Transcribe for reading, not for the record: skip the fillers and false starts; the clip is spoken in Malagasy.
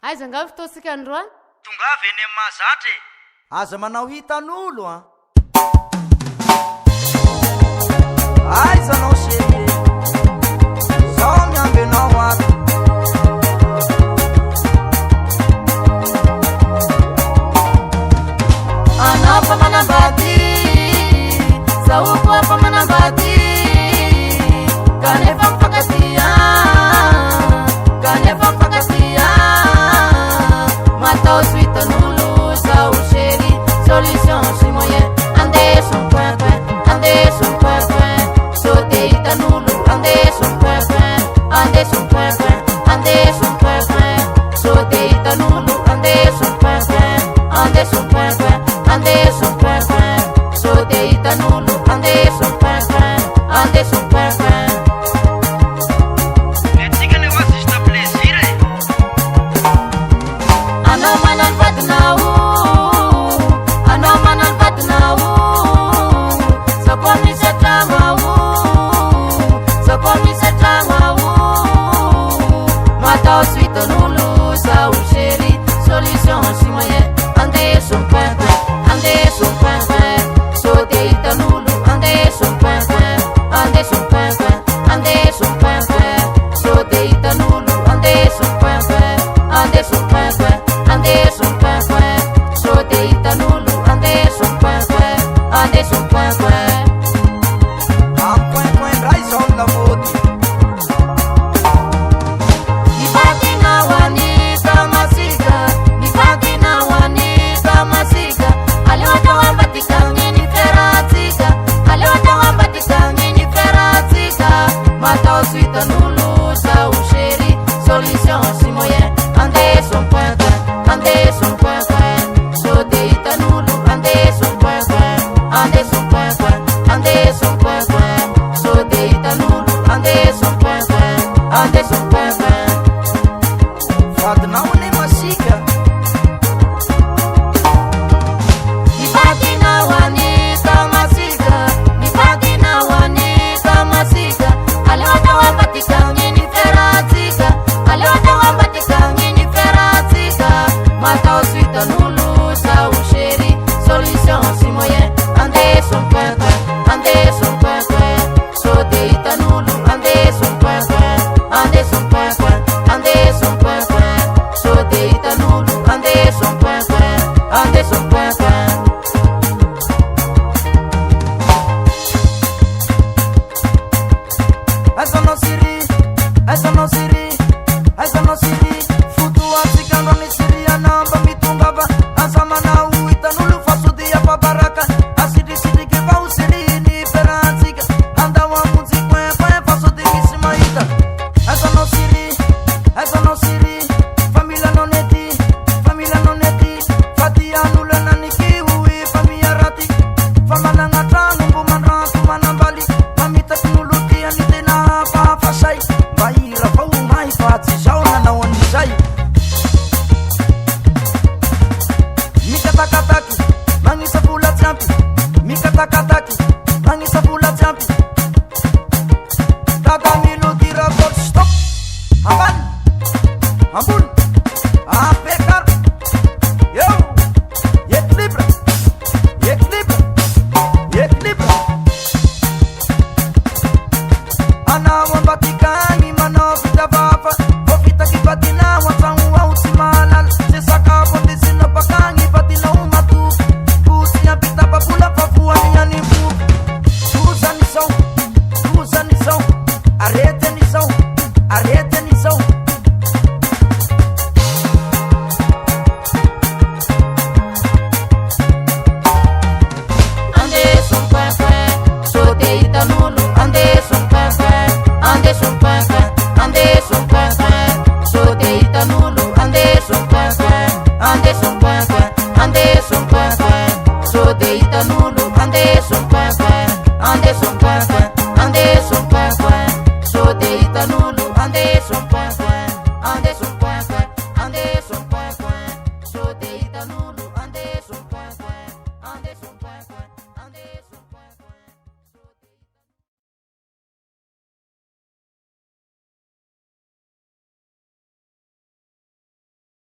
aiza nga fototsika androany tongavy eny amin'ny mahazatra e. Aza manao hitan'olo a. Aiza anao sely zao miamby anao ato. anao fa manambady zaho koa fa manambady kanefa mifakatia matao sy hitan'olo zaho chéri solution sy moyen andeso mpoinpoin sode hitan'olo andeso mpoinpoin sode hitan'olo andeso mpoinpoin sode hitan'olo andeso mpoinpoin Letsika ne oa juste plaisir e. anao manano vadinao zako misy atragno ao matao sy hitan'olo zaho chéri solution sy moyen andeso mpoinpoin sode hitan'olo andeso mpoinpoin sode hitan'olo andeso mpoinpoin sode hitan'olo andeso mpoinpoin Ampoinpoin ndray zao ny lamody. nifatinao ani kamasika aleo atao ambatikagny ny feratsika matao sy hitan'olo zaho chéri solution sy moyen andeso mpoinpoin sode hitan'olo andeso mpoinpoin sode hitan'olo andeso mpoinpoin Vadinao ane masika. nifatinao ani kamasika aleo atao ambatikagny ny feratsika matao sy hitan'olo zaho chéri solution sy moyen andeso mpoinpoin sode hitan'olo andeso mpoinpoin sode hitan'olo andeso mpoinpoin Aiza anao siri foto atsika andro any siri anamba mitongava asa manao hitan'olo fa sody afabaraka asidrisitriky fa ho siri ny feratsika andao amonjy poinpoin fa sody misy mahita. Aiza anao siri familanao nety fa tian'olo ananiky hoy fa miaraty fa managna tragno mbo mandranto manambaly mamitakin'olo tiany tena fafasay mba hira fa ho mahy fa tsy zao nanao an'izay. Mikatakataky magnisa vola tsy ampy taka milody rapport stop ambany ambony apekar yo équilibre anao ambatikagny manao fitavafa vo fitaky vadinao antragno ao tsy mahalala ze sakafo andesinao bakagny vadinao matoky posy ampitapabola fa voany any boky tozan'izao areten'izao andeso mpoinpoin sode hitan'olo andeso mpoinpoin sode hitan'olo andeso mpoinpoin sode hitan'olo andeso mpoinpoin sode hitan'olo andeso mpoinpoin sode hitan'olo